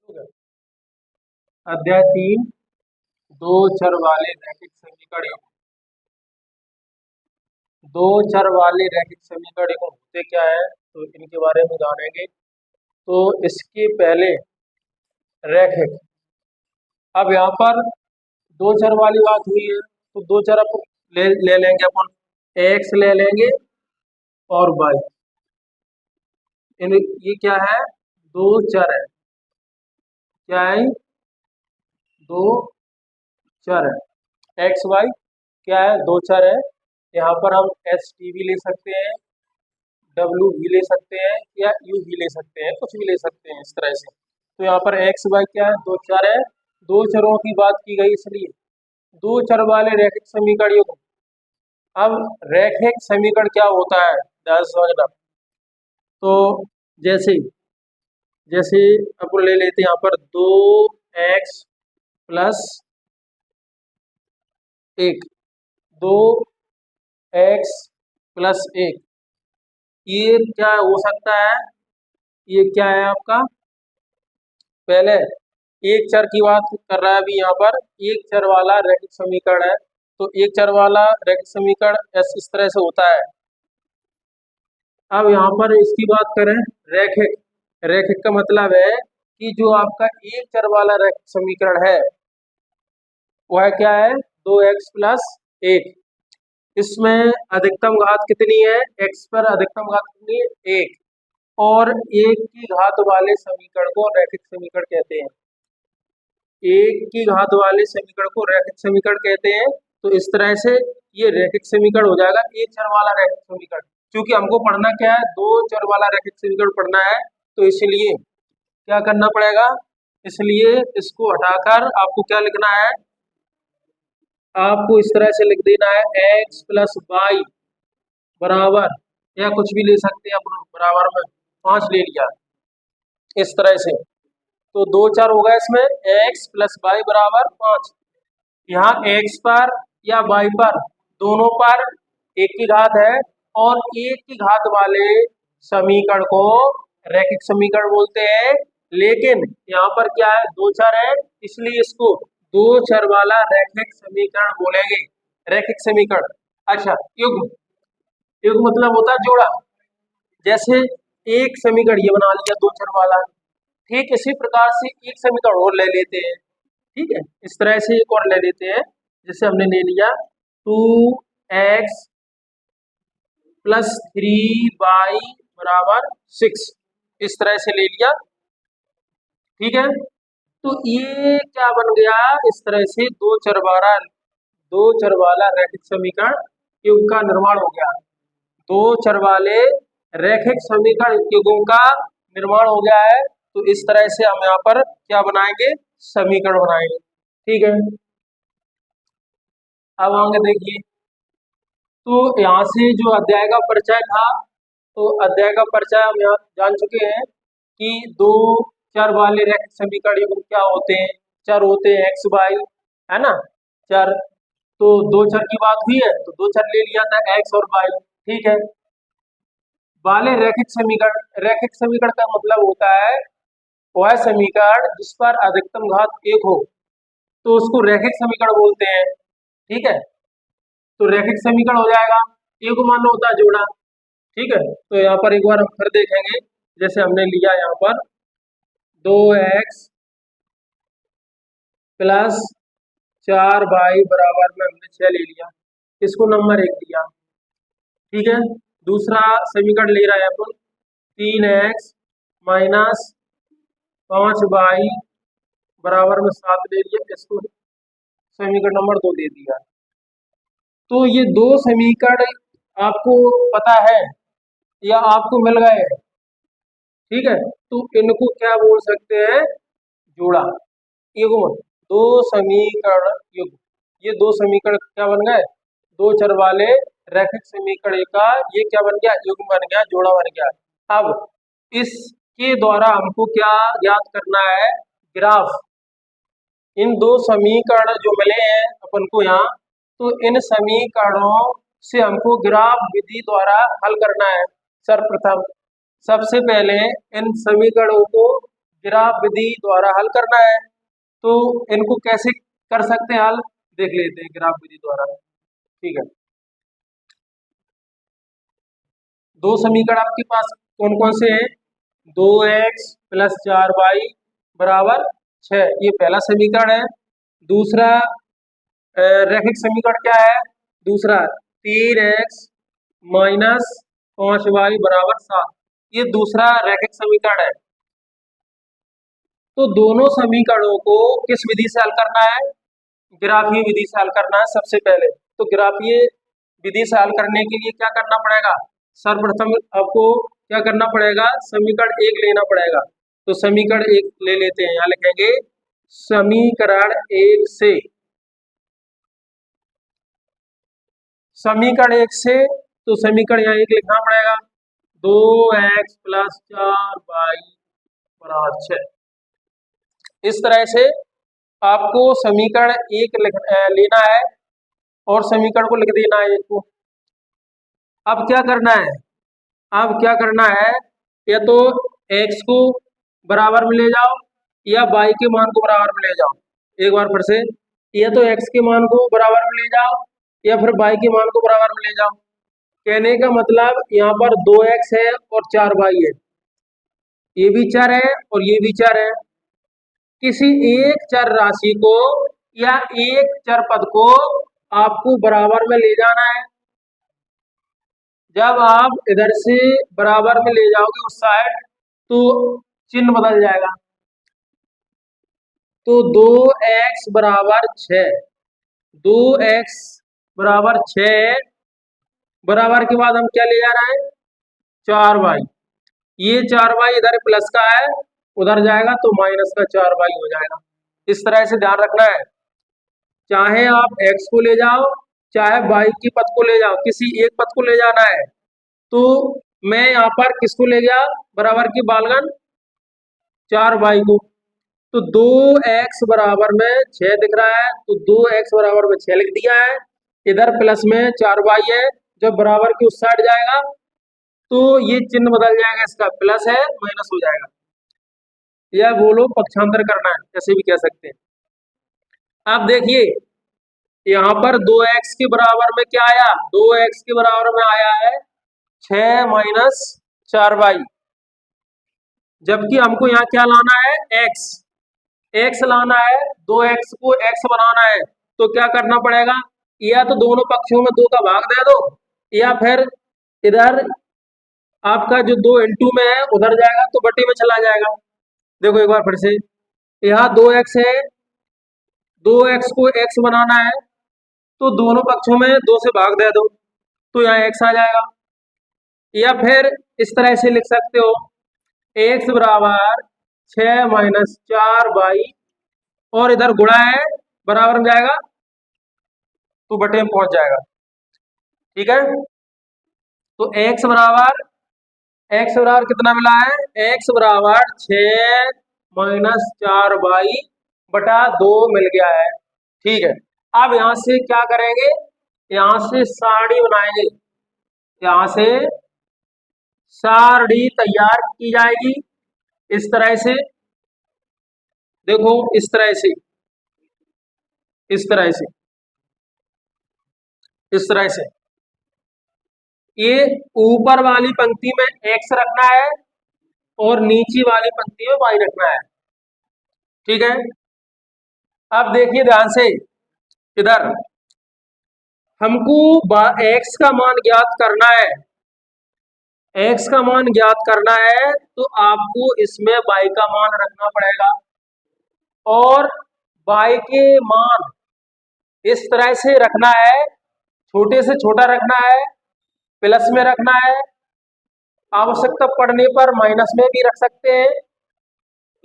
अध्याय 3 दो चर वाले रैखिक समीकरण युग्म। दो चर वाले रैखिक समीकरण युग्म होते क्या है तो इनके बारे में जानेंगे। तो इसके पहले रैखिक, अब यहाँ पर दो चर वाली बात हुई है तो दो चर ले लेंगे अपन, एक्स ले लेंगे और वाई। ये क्या है, दो चर है, क्या है, दो चर है, एक्स वाई क्या है, दो चर है। यहाँ पर हम एस टी भी ले सकते हैं, डब्ल्यू भी ले सकते हैं या यू भी ले सकते हैं, कुछ भी ले सकते हैं इस तरह से। तो यहाँ पर एक्स वाई क्या है, दो चर है, दो चरों की बात की गई इसलिए दो चर वाले रैखिक समीकरण युग्म। अब रैखिक समीकरण क्या होता है ध्यान से समझना। तो जैसे जैसे अपन ले लेते हैं यहाँ पर दो एक्स प्लस एक, दो एक्स प्लस एक, ये क्या हो सकता है, ये क्या है आपका, पहले एक चर की बात कर रहा है अभी यहाँ पर, एक चर वाला रैखिक समीकरण है। तो एक चर वाला रैखिक समीकरण इस तरह से होता है। अब यहाँ पर इसकी बात करें रैखिक, रैखिक का मतलब है कि जो आपका एक चर वाला रैखिक समीकरण है वह क्या है, दो एक्स प्लस एक। इसमें अधिकतम घात कितनी है, एक्स पर अधिकतम घात कितनी है, एक, और एक की घात वाले समीकरण को रैखिक समीकरण कहते हैं। एक की घात वाले समीकरण को रैखिक समीकरण कहते हैं। तो इस तरह से ये रैखिक समीकरण हो जाएगा, एक चर वाला रैखिक समीकरण। क्योंकि हमको पढ़ना क्या है, दो चर वाला रैखिक समीकरण पढ़ना है, तो इसलिए क्या करना पड़ेगा, इसलिए इसको हटाकर आपको क्या लिखना है, आपको इस तरह से लिख देना है एक्स प्लस वाई बराबर, या कुछ भी ले सकते हैं अपन, बराबर में 5 ले लिया इस तरह से। तो दो चार होगा इसमें, एक्स प्लस वाई बराबर 5। यहाँ एक्स पर या वाई पर, दोनों पर एक की घात है, और एक की घात वाले समीकरण को रैखिक समीकरण बोलते हैं। लेकिन यहाँ पर क्या है, दो चर है, इसलिए इसको दो चर वाला रैखिक समीकरण बोलेंगे, रैखिक समीकरण। अच्छा, युग्म, युग्म मतलब होता है जोड़ा। जैसे एक समीकरण ये बना लिया दो चर वाला, ठीक इसी प्रकार से एक समीकरण और ले लेते हैं, ठीक है, इस तरह से एक और ले लेते हैं। जैसे हमने ले लिया two x plus three y बराबर 6, इस तरह से ले लिया, ठीक है। तो ये क्या बन गया, इस तरह से दो चर वाला रैखिक समीकरण युग्म का निर्माण हो गया। दो चर वाले रैखिक समीकरण युग्म का निर्माण हो गया है। तो इस तरह से हम यहाँ पर क्या बनाएंगे, समीकरण बनाएंगे, ठीक है। अब आगे देखिए, तो यहाँ से जो अध्याय का परिचय था, तो अध्याय का परिचय हम यहाँ जान चुके हैं कि दो चर वाले रैखिक समीकरण युग्म क्या होते हैं, चर होते हैं एक्स वाई, है ना, चर। तो दो चर की बात हुई है तो दो चर ले लिया था एक्स और वाई, ठीक है। वाले रैखिक समीकरण, रैखिक समीकरण का मतलब होता है वह समीकरण जिस पर अधिकतम घात एक हो, तो उसको रैखिक समीकरण बोलते हैं, ठीक है। तो रैखिक समीकरण हो जाएगा, एक मान होता है जोड़ा, ठीक है। तो यहाँ पर एक बार हम फिर देखेंगे, जैसे हमने लिया यहाँ पर दो एक्स प्लस चार वाई बराबर में हमने 6 ले लिया, इसको नंबर 1 दिया, ठीक है। दूसरा समीकरण ले रहा है अपन, तीन एक्स माइनस 5 वाई बराबर में 7 ले लिया, इसको समीकरण नंबर 2 दे दिया। तो ये दो समीकरण आपको पता है या आपको मिल गए हैं, ठीक है। तो इनको क्या बोल सकते हैं, जोड़ा, युग्म, दो समीकरण युग्म। ये दो समीकरण क्या बन गए, दो चर वाले रैखिक समीकरण का ये क्या बन गया, युग्म बन गया, जोड़ा बन गया। अब इसके द्वारा हमको क्या ज्ञात करना है, ग्राफ। इन दो समीकरण जो मिले हैं अपन को यहाँ, तो इन समीकरणों से हमको ग्राफ विधि द्वारा हल करना है। सर्वप्रथम सबसे पहले इन समीकरणों को ग्राफ विधि द्वारा हल करना है। तो इनको कैसे कर सकते हैं हल, देख लेते हैं ग्राफ विधि द्वारा। ठीक है, दो समीकरण आपके पास कौन कौन से हैं, 2x + 4y बराबर 6, ये पहला समीकरण है। दूसरा रैखिक समीकरण क्या है, दूसरा 3x - 5y बराबर 7, ये दूसरा रैखिक समीकरण है। तो दोनों समीकरणों को किस विधि से हल करना है, ग्राफीय विधि से हल करना है सबसे पहले। तो ग्राफीय विधि से हल करने के लिए क्या करना पड़ेगा, सर्वप्रथम आपको क्या करना पड़ेगा, समीकरण 1 लेना पड़ेगा। तो समीकरण 1 ले लेते हैं, यहाँ लिखेंगे समीकरण 1 से, समीकरण 1 से, तो समीकरण यहाँ 1 लिखना पड़ेगा, 2x + 4y बराबर 6। इस तरह से आपको समीकरण 1 लेना है और समीकरण को लिख देना है 1 को। अब क्या करना है, अब क्या करना है, या तो x को बराबर में ले जाओ या y के मान को बराबर में ले जाओ। एक बार फिर से, या तो x के मान को बराबर में ले जाओ या फिर y के मान को बराबर में ले जाओ। कहने का मतलब यहाँ पर 2x है और 4y है, ये भी चर है और ये भी चर है। किसी एक चर राशि को या एक चर पद को आपको बराबर में ले जाना है। जब आप इधर से बराबर में ले जाओगे उस साइड, तो चिन्ह बदल जाएगा। तो 2x बराबर 6, 2x बराबर 6 बराबर के बाद हम क्या ले जा रहे हैं, 4y। ये 4y इधर प्लस का है, उधर जाएगा तो माइनस का 4y हो जाएगा। इस तरह से ध्यान रखना है, चाहे आप x को ले जाओ चाहे y के पद को ले जाओ, किसी एक पद को ले जाना है। तो मैं यहाँ पर किसको ले गया, बराबर की बालगन 4y को। तो 2x बराबर में 6 दिख रहा है, तो 2x बराबर में 6 लिख दिया है। इधर प्लस में 4y है, जब बराबर की उस साइड जाएगा तो ये चिन्ह बदल जाएगा, इसका प्लस है माइनस हो जाएगा। या बोलो पक्षांतर करना है, ऐसे भी कह सकते हैं। अब देखिए यहाँ पर 2x के बराबर में क्या आया, 2x के बराबर में आया है 6 - 4y, जबकि हमको यहाँ क्या लाना है, x लाना है। 2x को x बनाना है तो क्या करना पड़ेगा, या तो दोनों पक्षों में 2 का भाग दे दो, या फिर इधर आपका जो 2 × में है उधर जाएगा तो बटे में चला जाएगा। देखो एक बार फिर से, यहाँ 2x है, 2x को x बनाना है तो दोनों पक्षों में 2 से भाग दे दो तो यहाँ x आ जाएगा। या फिर इस तरह से लिख सकते हो, x बराबर 6 - 4y, और इधर गुणा है, बराबर में जाएगा तो बटे में पहुंच जाएगा। ठीक है, तो x बराबर कितना मिला है, x बराबर 6 - 4y बटा 2 मिल गया है। ठीक है, अब यहां से क्या करेंगे, यहां से सारणी बनाएंगे, यहां से सारणी तैयार की जाएगी इस तरह से। देखो इस तरह से, इस तरह से, इस तरह से, ये ऊपर वाली पंक्ति में x रखना है और नीचे वाली पंक्ति में y रखना है। ठीक है, अब देखिए ध्यान से, इधर हमको x का मान ज्ञात करना है, x का मान ज्ञात करना है तो आपको इसमें y का मान रखना पड़ेगा, और y के मान इस तरह से रखना है, छोटे से छोटा रखना है, प्लस में रखना है, आवश्यकता पड़ने पर माइनस में भी रख सकते हैं,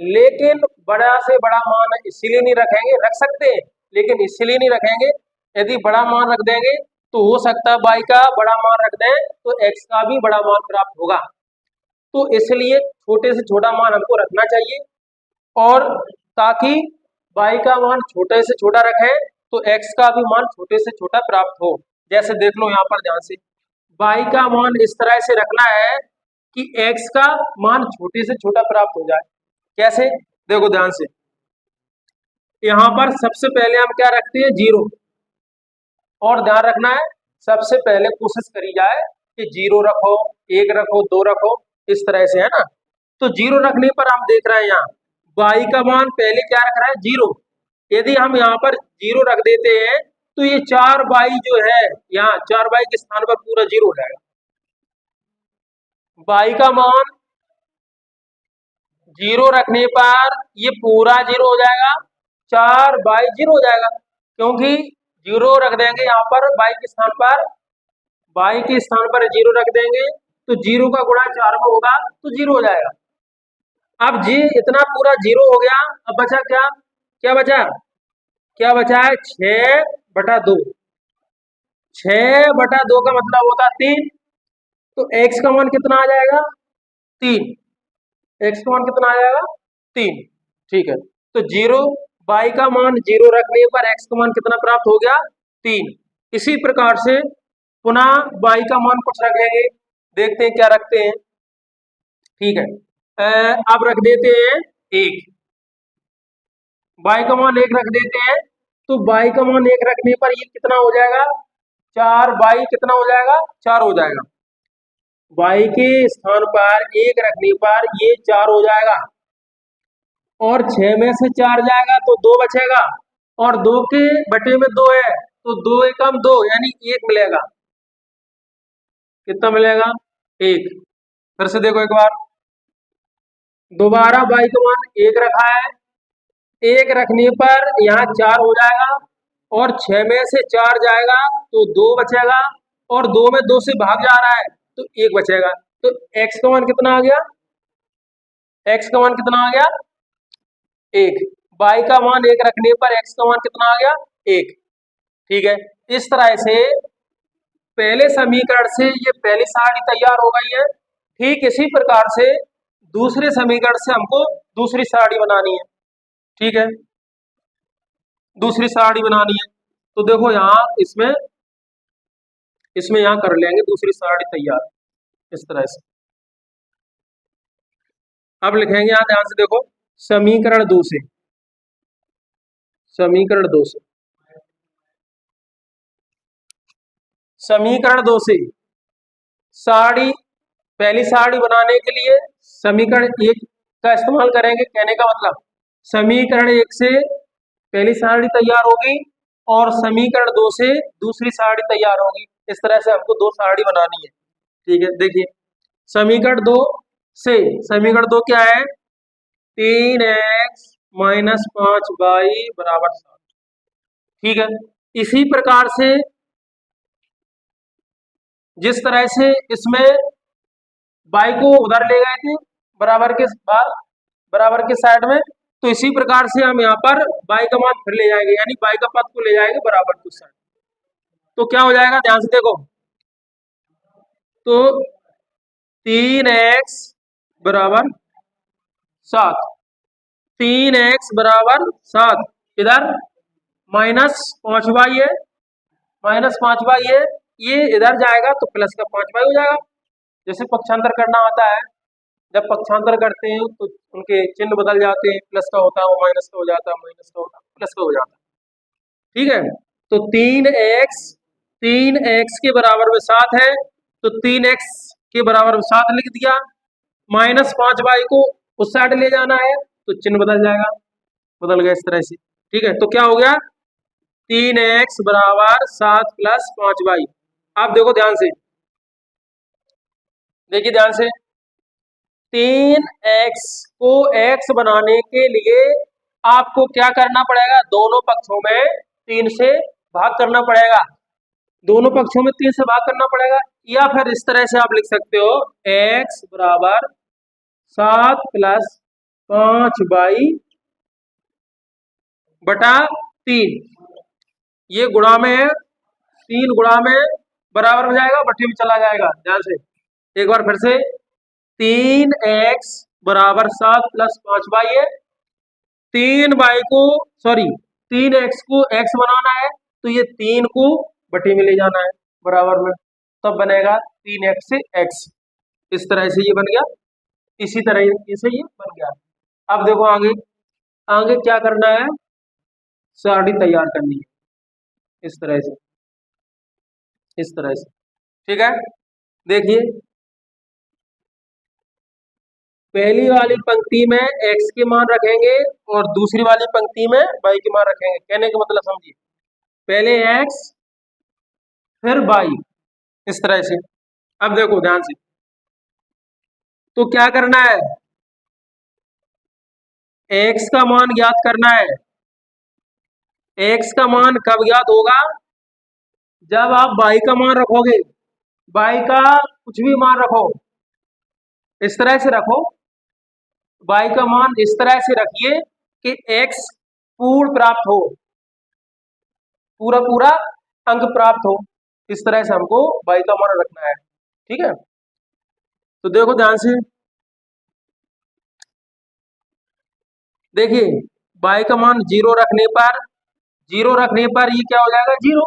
लेकिन बड़ा से बड़ा मान इसीलिए नहीं रखेंगे, रख सकते हैं लेकिन इसीलिए नहीं रखेंगे, यदि बड़ा मान रख देंगे तो हो सकता है y का बड़ा मान रख दें तो x का भी बड़ा मान प्राप्त होगा। तो इसलिए छोटे से छोटा मान हमको रखना चाहिए, और ताकि y का मान छोटे से छोटा रखें तो x का भी मान छोटे से छोटा प्राप्त हो। जैसे देख लो यहाँ पर ध्यान से, y का मान इस तरह से रखना है कि x का मान छोटे से छोटा प्राप्त हो जाए। कैसे, देखो ध्यान से, यहाँ पर सबसे पहले हम क्या रखते हैं, जीरो। और ध्यान रखना है, सबसे पहले कोशिश करी जाए कि जीरो रखो, एक रखो, दो रखो, इस तरह से, है ना। तो जीरो रखने पर हम देख रहे हैं यहाँ y का मान पहले क्या रख रहा है, जीरो। यदि हम यहाँ पर जीरो रख देते हैं तो ये 4y जो है, यहाँ 4y के स्थान पर पूरा जीरो हो जाएगा। y का मान जीरो रखने पर ये पूरा जीरो हो जाएगा, 4y जीरो हो जाएगा, क्योंकि जीरो रख देंगे यहाँ पर y के स्थान पर, y के स्थान पर जीरो रख देंगे तो जीरो का गुणा 4 में होगा तो जीरो हो जाएगा। अब जी इतना पूरा जीरो हो गया, अब बचा क्या, क्या बचा, क्या बचा है, 6/2। 6/2 का मतलब होता है 3, तो x का मान कितना आ जाएगा, 3। x का मान कितना आ जाएगा, 3। ठीक है, तो जीरो, y का मान जीरो रखने पर x का मान कितना प्राप्त हो गया, 3। इसी प्रकार से पुनः y का मान कुछ रखेंगे, देखते हैं क्या रखते हैं। ठीक है, अब रख देते हैं 1, y का मान 1 रख देते हैं, तो y का मान 1 रखने पर ये कितना हो जाएगा, 4y कितना हो जाएगा, 4 हो जाएगा। y के स्थान पर 1 रखने पर ये 4 हो जाएगा, और 6 में से 4 जाएगा तो 2 बचेगा, और 2 के बटे में 2 है तो 2 एकम 2 यानी 1 मिलेगा। कितना मिलेगा, 1। फिर से देखो एक बार, दोबारा y का मान 1 रखा है, 1 रखने पर यहाँ 4 हो जाएगा, और 6 में से 4 जाएगा तो 2 बचेगा, और 2 में 2 से भाग जा रहा है तो 1 बचेगा। तो x का मान कितना आ गया, x का मान कितना आ गया, 1। y का मान 1 रखने पर x का मान कितना आ गया, 1। ठीक है, इस तरह से पहले समीकरण से ये पहली सारणी तैयार हो गई है। ठीक इसी प्रकार से दूसरे समीकरण से हमको दूसरी सारणी बनानी है। ठीक है, दूसरी सारणी बनानी है, तो देखो यहाँ इसमें इसमें यहाँ कर लेंगे दूसरी सारणी तैयार इस तरह से। अब लिखेंगे यहाँ, ध्यान से देखो, समीकरण 2 से, समीकरण 2 से, समीकरण 2 से सारणी, पहली सारणी बनाने के लिए समीकरण 1 का इस्तेमाल करेंगे। कहने का मतलब समीकरण 1 से पहली सारणी तैयार होगी और समीकरण 2 से दूसरी सारणी तैयार होगी। इस तरह से हमको 2 सारणी बनानी है। ठीक है, देखिए समीकरण 2 से, समीकरण 2 क्या है, 3x - 5y = 7। ठीक है, इसी प्रकार से जिस तरह से इसमें y को उधर ले गए थे बराबर के बार, बराबर के साइड में, तो इसी प्रकार से हम यहाँ पर y का मान फिर ले जाएंगे, यानी y का पद को ले जाएंगे बराबर के साइड। तो क्या हो जाएगा, ध्यान से देखो, तो 3x = 7, 3x = 7, इधर -5y है, -5y है, ये इधर जाएगा तो प्लस का 5y हो जाएगा। जैसे पक्षांतर करना आता है, जब पक्षांतर करते हैं तो उनके चिन्ह बदल जाते हैं, प्लस का होता है वो माइनस का हो जाता है, माइनस का होता है प्लस का हो जाता है। ठीक है, तो 3x के बराबर में 7 है, तो 3x के बराबर में 7 लिख दिया, -5y को उस साइड ले जाना है तो चिन्ह बदल जाएगा, बदल गया इस तरह से। ठीक है, तो क्या हो गया, 3x = 7 + 5y। आप देखो ध्यान से, देखिए ध्यान से, 3x को x बनाने के लिए आपको क्या करना पड़ेगा, दोनों पक्षों में 3 से भाग करना पड़ेगा, दोनों पक्षों में 3 से भाग करना पड़ेगा। या फिर इस तरह से आप लिख सकते हो, x = 7 + 5y / 3, ये गुणा में है, 3 गुणा में बराबर हो जाएगा, बटे में चला जाएगा। ध्यान से एक बार फिर से, 3x = 7 + 5y है, 3x को x बनाना है तो ये 3 को बटे में ले जाना है बराबर में, तब बनेगा 3x से x। इस तरह से ये बन गया, इसी तरह से ये बन गया। अब देखो आगे, आगे क्या करना है, सारणी तैयार करनी है इस तरह से, इस तरह से, ठीक है। देखिए पहली वाली पंक्ति में x के मान रखेंगे और दूसरी वाली पंक्ति में y के मान रखेंगे। कहने का मतलब समझिए, पहले x फिर y, इस तरह से। अब देखो ध्यान से, तो क्या करना है, x का मान ज्ञात करना है। x का मान कब ज्ञात होगा, जब आप y का मान रखोगे, y का कुछ भी मान रखो, इस तरह से रखो, y का मान इस तरह से रखिए कि x पूर्ण प्राप्त हो, पूरा पूरा अंक प्राप्त हो। इस तरह से हमको y का मान रखना है, ठीक है। तो देखो ध्यान से, देखिए y का मान 0 रखने पर, 0 रखने पर ये क्या हो जाएगा, 0,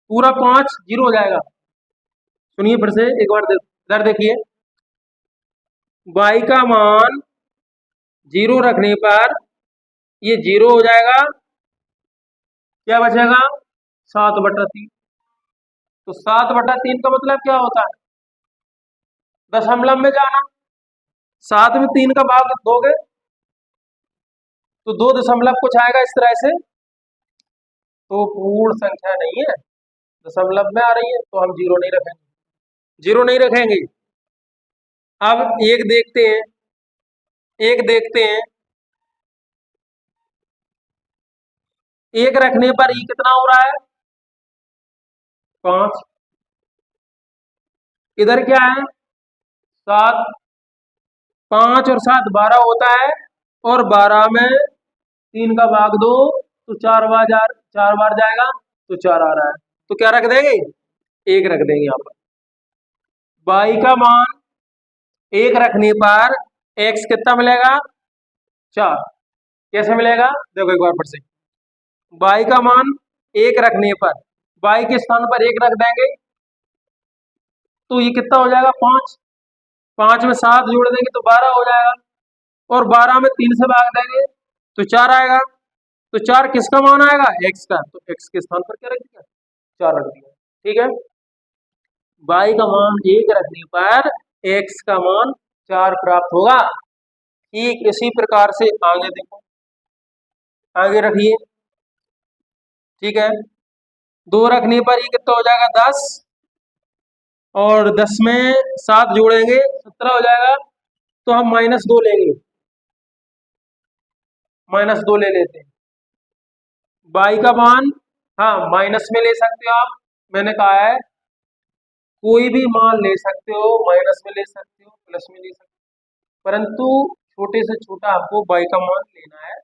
पूरा 5 0 हो जाएगा। सुनिए फिर से एक बार इधर देखिए, y का मान 0 रखने पर ये 0 हो जाएगा, क्या बचेगा, 7/3। तो 7/3 का मतलब क्या होता है, दशमलव में जाना। 7 में 3 का भाग दोगे तो 2 दशमलव कुछ आएगा इस तरह से, तो पूर्ण संख्या नहीं है, दशमलव में आ रही है, तो हम 0 नहीं रखेंगे, 0 नहीं रखेंगे। अब एक देखते हैं, एक देखते हैं, एक रखने पर ये कितना हो रहा है, 5। इधर क्या है, 7, 5 और 7 12 होता है, और 12 में 3 का भाग दो तो 4 बार जाएगा, तो 4 आ रहा है। तो क्या रख देंगे, 1 रख देंगे यहाँ पर। y का मान 1 रखने पर x कितना मिलेगा, 4। कैसे मिलेगा, देखो एक बार फिर से, y का मान 1 रखने पर, y के स्थान पर 1 रख देंगे तो ये कितना हो जाएगा, 5। 5 में 7 जोड़ देंगे तो 12 हो जाएगा, और 12 में 3 से भाग देंगे तो 4 आएगा। तो 4 किसका मान आएगा, x का, तो x के स्थान पर क्या रख दिया, 4 रख दिया, ठीक है। y का मान 1 रखने पर x का मान 4 प्राप्त होगा। ठीक इसी प्रकार से आगे देखो, आगे रखिए, ठीक है। 2 रखने पर ये कितना हो जाएगा, 10, और 10 में 7 जोड़ेंगे 17 हो जाएगा। तो हम -2 लेंगे, -2 ले लेते हैं। y का मान, हाँ माइनस में ले सकते हो आप, मैंने कहा है कोई भी मान ले सकते हो, माइनस में ले सकते हो, प्लस में ले सकते हो, परंतु छोटे से छोटा आपको y का मान लेना है,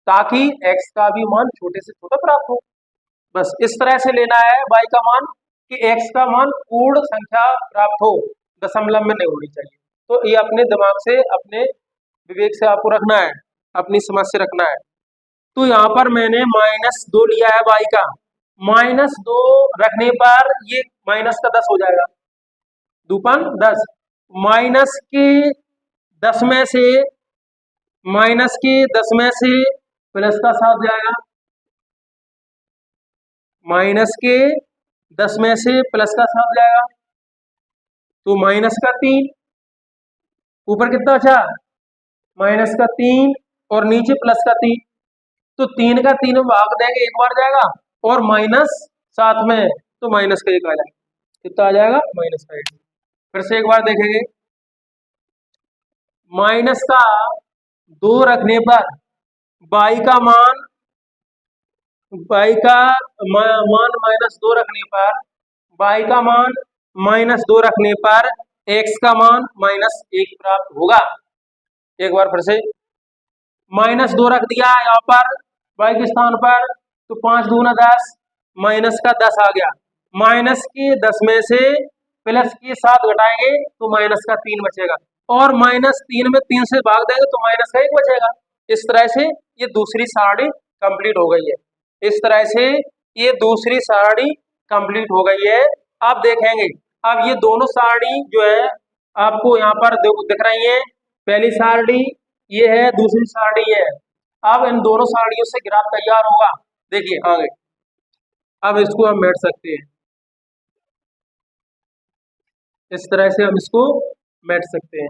ताकि x का भी मान छोटे से छोटा प्राप्त हो। बस इस तरह से लेना है y का मान कि x का मान पूर्ण संख्या प्राप्त हो, दशमलव में नहीं होनी चाहिए। तो ये अपने दिमाग से, अपने विवेक से आपको रखना है, अपनी समझ से रखना है। तो यहाँ पर मैंने -2 लिया है y का, -2 रखने पर ये माइनस का 10 हो जाएगा, 2×10, माइनस के 10 में से, माइनस के 10 में से प्लस का 7 जाएगा, माइनस के 10 में से प्लस का 7 जाएगा, तो माइनस का 3, ऊपर कितना अच्छा, माइनस का 3 और नीचे प्लस का 3, तो 3 का 3 भाग देंगे 1 बार जाएगा, और माइनस साथ में तो माइनस का 1 आ जाएगा, कितना आ जाएगा, माइनस का 1। फिर से एक बार देखेंगे, माइनस का 2 रखने पर y का मान, y का मान -2 रखने पर, y का मान -2 रखने पर x का मान -1 प्राप्त होगा। एक बार फिर से, -2 रख दिया यहाँ पर y के स्थान पर, तो 5 दूना 10, माइनस का 10 आ गया, माइनस के 10 में से प्लस के 7 घटाएंगे तो माइनस का 3 बचेगा, और -3 में 3 से भाग देंगे तो माइनस का 1 बचेगा। इस तरह से ये दूसरी सारणी कंप्लीट हो गई है, इस तरह से ये दूसरी सारणी कंप्लीट हो गई है। आप देखेंगे, अब ये दोनों सारणी जो है आपको यहाँ पर दिख रही है, पहली सारणी ये है दूसरी सारणी है। अब इन दोनों सारणियों से ग्राफ तैयार होगा। देखिए आगे, अब इसको हम बैठ सकते हैं, इस तरह से हम इसको बैठ सकते हैं।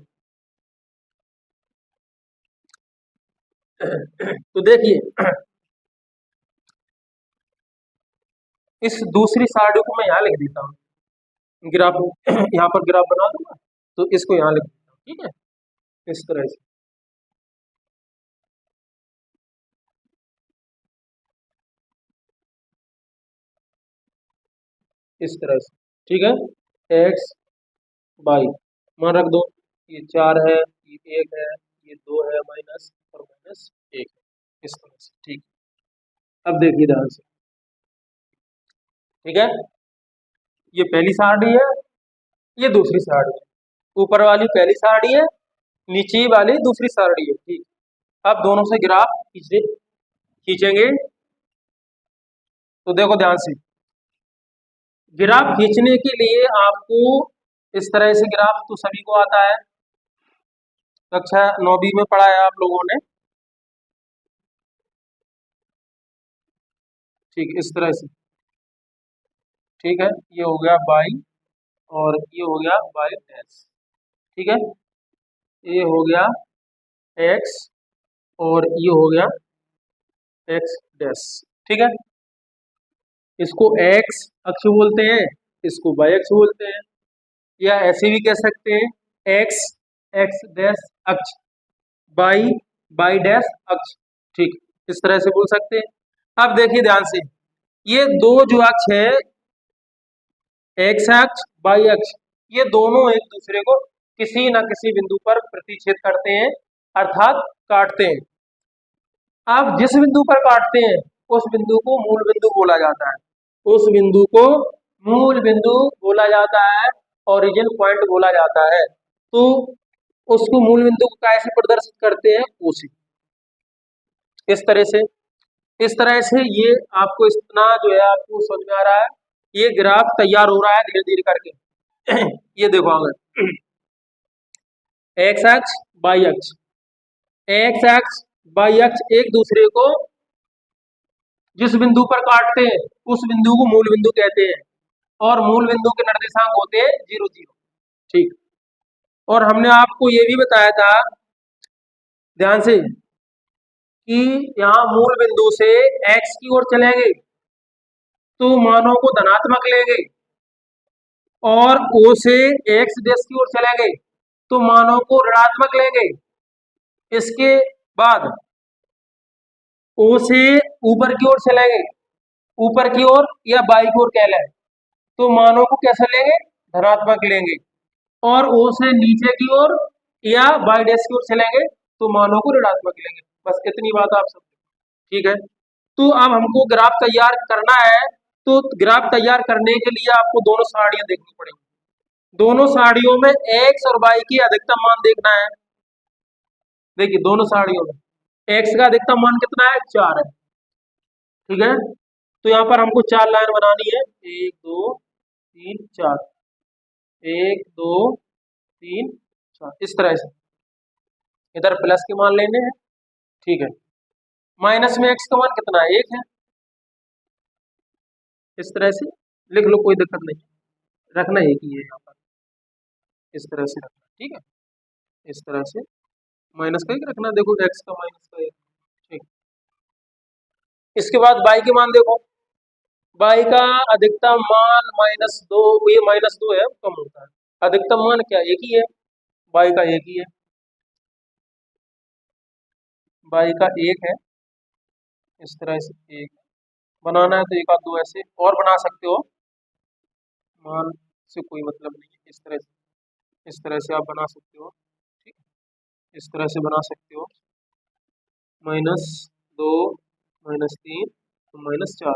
तो देखिए, इस दूसरी सारणी को मैं यहाँ लिख देता हूँ, ग्राफ यहाँ पर ग्राफ बना दूंगा, तो इसको यहाँ लिख देता हूँ, ठीक है, इस तरह से। इस तरह से, ठीक है, एक्स बाई मान रख दो, ये 4 है, ये 1 है, ये 2 है माइनस, और माइनस 1 है, इस तरह से, ठीक। अब देखिए ध्यान से, ठीक है, ये पहली सारणी है, ये दूसरी सारणी है, ऊपर वाली पहली सारणी है, नीचे वाली दूसरी सारणी है, ठीक। अब दोनों से ग्राफ खींचेंगे, तो देखो ध्यान से, ग्राफ खींचने के लिए आपको इस तरह से, ग्राफ तो सभी को आता है, कक्षा 9वीं में पढ़ा है आप लोगों ने, ठीक, इस तरह से, ठीक है, ये हो गया बाई, और ये हो गया बाई डैश, ठीक है, ये हो गया एक्स, और ये हो गया एक्स डैश, ठीक है, इसको एक्स अक्ष बोलते हैं, इसको वाई अक्ष बोलते हैं, या ऐसे भी कह सकते हैं एक्स एक्स डैश अक्ष, बाई बाई डैश अक्ष, ठीक, इस तरह से बोल सकते हैं। अब देखिए ध्यान से, ये दो जो अक्ष है, एक्स अक्ष वाई अक्ष, ये दोनों एक दूसरे को किसी न किसी बिंदु पर प्रतिच्छेद करते हैं, अर्थात काटते हैं। अब जिस बिंदु पर काटते हैं, उस बिंदु को मूल बिंदु बोला जाता है, उस बिंदु को मूल बिंदु बोला जाता है, ओरिजिन पॉइंट बोला जाता है। तो उसको मूल बिंदु को कैसे प्रदर्शित करते हैं, उसी इस तरह से, इस तरह से ये आपको इतना जो है आपको समझ में आ रहा है, ये ग्राफ तैयार हो रहा है धीरे धीरे करके। ये देखो अगर एक्स अक्ष वाई अक्ष, एक्स अक्ष वाई अक्ष एक दूसरे को जिस बिंदु पर काटते हैं, उस बिंदु को मूल बिंदु कहते हैं, और मूल बिंदु के निर्देशांक होते हैं 0 0, ठीक। और हमने आपको ये भी बताया था ध्यान से, कि यहाँ मूल बिंदु से x की ओर चलेंगे तो मानों को धनात्मक लेंगे, और O से x डैश की ओर चलेंगे तो मानों को ऋणात्मक लेंगे। इसके बाद O से ऊपर की ओर चलेंगे, ऊपर की ओर या बाई की ओर कह लें, तो मानों को कैसे लेंगे, धनात्मक लेंगे, और O से नीचे की ओर या बाई डैश की ओर चलेंगे तो मानों को ऋणात्मक लेंगे। बस इतनी बात आप समझो, ठीक है। तो अब हमको ग्राफ तैयार करना है, तो ग्राफ तैयार करने के लिए आपको दोनों सारणियां देखनी पड़ेगी, दोनों सारणियों में एक्स और वाई की अधिकतम मान देखना है। देखिए दोनों सारणियों में एक्स का अधिकतम मान कितना है, 4 है, ठीक है। तो यहाँ पर हमको 4 लाइन बनानी है, 1 2 3 4, 1 2 3 4, इस तरह से, इधर प्लस के मान लेने हैं, ठीक है। माइनस में एक्स का मान कितना है, 1 है, इस तरह से लिख लो, कोई दिक्कत नहीं, रखना एक ही है यहाँ पर, इस तरह से रखना, ठीक है, इस तरह से माइनस का एक रखना, देखो एक्स का माइनस का एक, ठीक। इसके बाद बाई के मान देखो, बाई का अधिकतम मान -2, ये -2 है, कम होता है, अधिकतम मान क्या एक ही है, बाई का एक ही है, बाई का एक है, इस तरह से एक बनाना है, तो एक आध दो ऐसे और बना सकते हो, मान से कोई मतलब नहीं है, इस तरह से, इस तरह से आप बना सकते हो, ठीक, इस तरह से बना सकते हो, -2 -3 तो -4,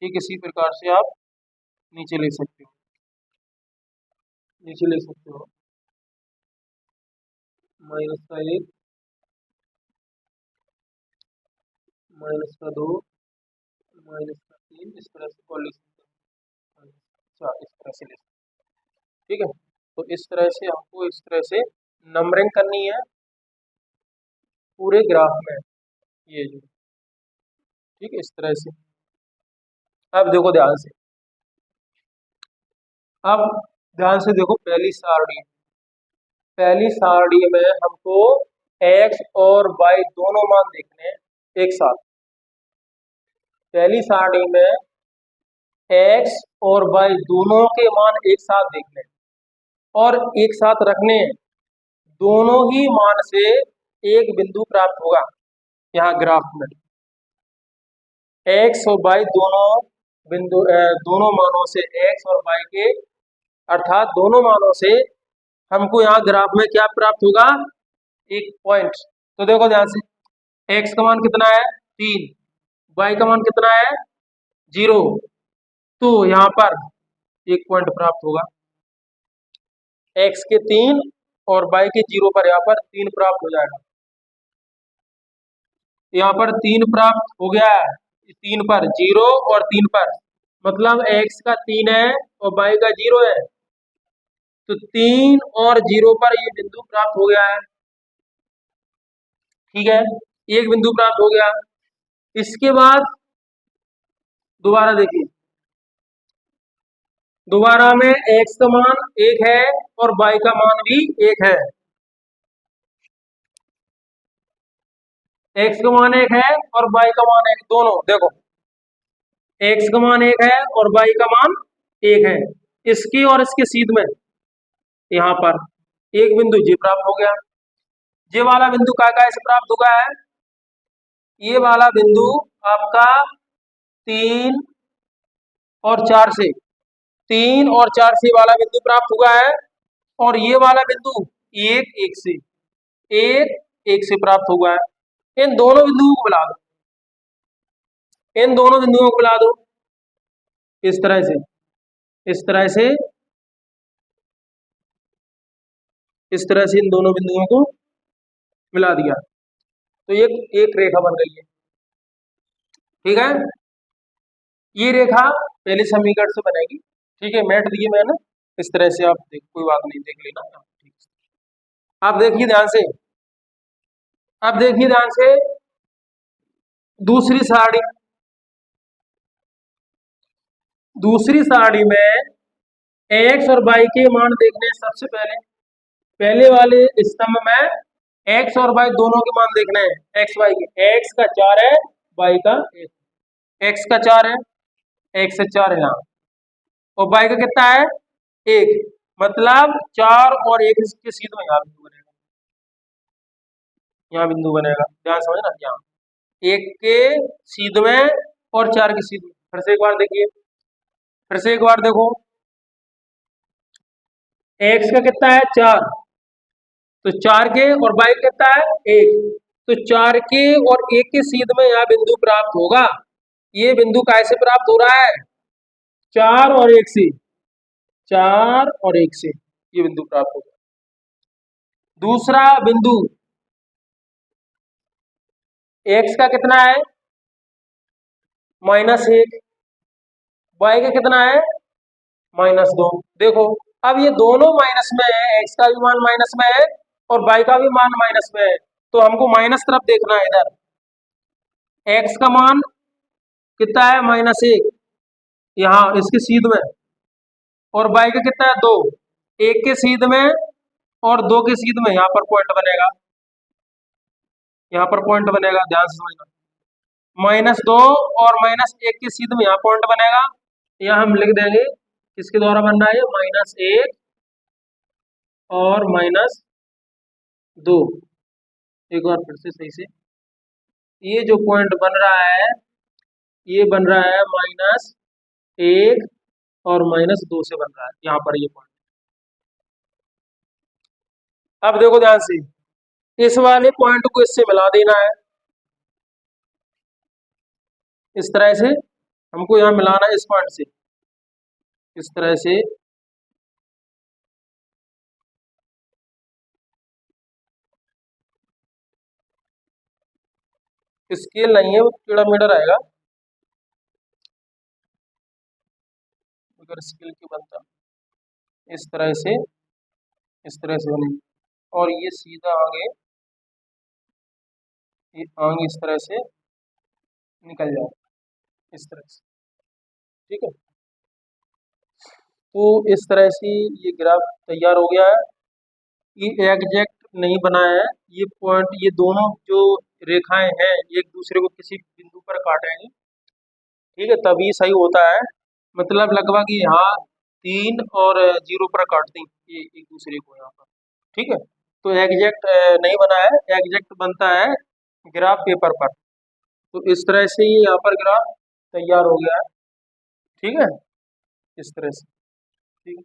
ठीक, इसी प्रकार से आप नीचे ले सकते हो, नीचे ले सकते हो, माइनस का एक, -2, -3, इस तरह से और लिख सकते हो, -4, इस तरह से ले सकते हो, ठीक है। तो इस तरह से हमको इस तरह से नंबरिंग करनी है, पूरे ग्राफ में, ये जो, ठीक है, इस तरह से। अब देखो ध्यान से, अब ध्यान से देखो, पहली सारणी में हमको x और y दोनों मान देखने हैं एक साथ। पहली सारणी में x और y दोनों के मान एक साथ देखने हैं और एक साथ रखने हैं। दोनों ही मान से एक बिंदु प्राप्त होगा यहाँ ग्राफ में। x और y दोनों बिंदु दोनों मानों से, x और y के अर्थात दोनों मानों से हमको यहाँ ग्राफ में क्या प्राप्त होगा, एक पॉइंट। तो देखो ध्यान से, x का मान कितना है 3, y का मान कितना है 0, तो यहाँ पर एक पॉइंट प्राप्त होगा। x के 3 और y के 0 पर यहाँ पर 3 प्राप्त हो जाएगा। यहाँ पर 3 प्राप्त हो गया है, 3 पर 0 और 3 पर, मतलब x का 3 है और y का 0 है, तो 3 और 0 पर ये बिंदु प्राप्त हो गया है। ठीक है, एक बिंदु प्राप्त हो गया। इसके बाद दोबारा देखिए, दोबारा में x का मान 1 है और y का मान भी 1 है। x का मान 1 है और y का मान 1, दोनों देखो, x का मान 1 है और y का मान 1 है। इसकी और इसके सीध में यहाँ पर एक बिंदु जी प्राप्त हो गया। ये वाला बिंदु काय से प्राप्त हुआ है, ये वाला बिंदु आपका 3 और 4 से, 3 और 4 से वाला बिंदु प्राप्त हुआ है। और ये वाला बिंदु 1 1 से, 1 1 से प्राप्त हुआ है। इन दोनों बिंदुओं को मिला दो, इन दोनों बिंदुओं को मिला दो इस तरह से, इस तरह से, इस तरह से इन दोनों बिंदुओं को मिला दिया, तो ये एक रेखा बन गई है। ठीक है, ये रेखा पहले समीकरण से बनेगी। ठीक है, मैट दिए मैंने, इस तरह से आप देख, कोई बात नहीं, देख लेना। ठीक है, आप देखिए ध्यान से, अब देखिए ध्यान से दूसरी सारणी, दूसरी सारणी में x और y के मान देखने हैं। सबसे पहले पहले वाले स्तंभ में x और y दोनों के मान देखने हैं, x y के। x का 4 है, y का 1, x का 4 है, x से 4 है यहाँ, और y का कितना है 1, मतलब 4 और 1 के सीध में यहाँ बिंदु बनेगा, यहाँ बिंदु बनेगा। ध्यान समझना, यहाँ 1 के सीध में और 4 के सीध में। फिर से एक बार देखिए, फिर से एक बार देखो, x का कितना है 4, तो 4 के, और y कितना है 1, तो 4 के और 1 के सीध में यह बिंदु प्राप्त होगा। ये बिंदु कैसे प्राप्त हो रहा है, 4 और 1 से, 4 और 1 से ये बिंदु प्राप्त होगा। दूसरा बिंदु x का कितना है -1, y का कितना है -2। देखो, अब ये दोनों माइनस में है, x का भी मान माइनस में है और y का भी मान माइनस में है, तो हमको माइनस तरफ देखना है। इधर x का मान कितना है -1 यहाँ इसके सीध में, और y का कितना है 2, 1 के सीध में और 2 के सीध में, यहाँ पर पॉइंट बनेगा, यहाँ पर पॉइंट बनेगा, ध्यान से समझना। -2 और -1 के सीध में यहाँ पॉइंट बनेगा। यहाँ हम लिख देंगे किसके द्वारा बन रहा है, -1 और -2। एक बार फिर से सही से, ये जो पॉइंट बन रहा है, ये बन रहा है -1 और -2 से बन रहा है यहाँ पर ये पॉइंट। अब देखो ध्यान से, इस वाले पॉइंट को इससे मिला देना है, इस तरह से हमको यहाँ मिलाना है, इस पॉइंट से, इस तरह से। स्केल नहीं है, वो टेढ़ा मेढ़ा रहेगा, अगर स्केल की बनता इस तरह से, इस तरह से बनेगी, और ये सीधा आगे ये आंग इस तरह से निकल जाए, इस तरह से। ठीक है, तो इस तरह से ये ग्राफ तैयार हो गया है। ये एग्जैक्ट नहीं बना है, ये पॉइंट, ये दोनों जो रेखाएं हैं ये एक दूसरे को किसी बिंदु पर काटेंगे, ठीक है, तभी सही होता है। मतलब लगभग यहाँ 3 और 0 पर काट दें ये एक दूसरे को यहाँ पर। ठीक है, तो एग्जैक्ट नहीं बना है, एग्जैक्ट बनता है ग्राफ पेपर पर। तो इस तरह से ये यहाँ पर ग्राफ तैयार हो गया है। ठीक है, इस तरह से। ठीक है।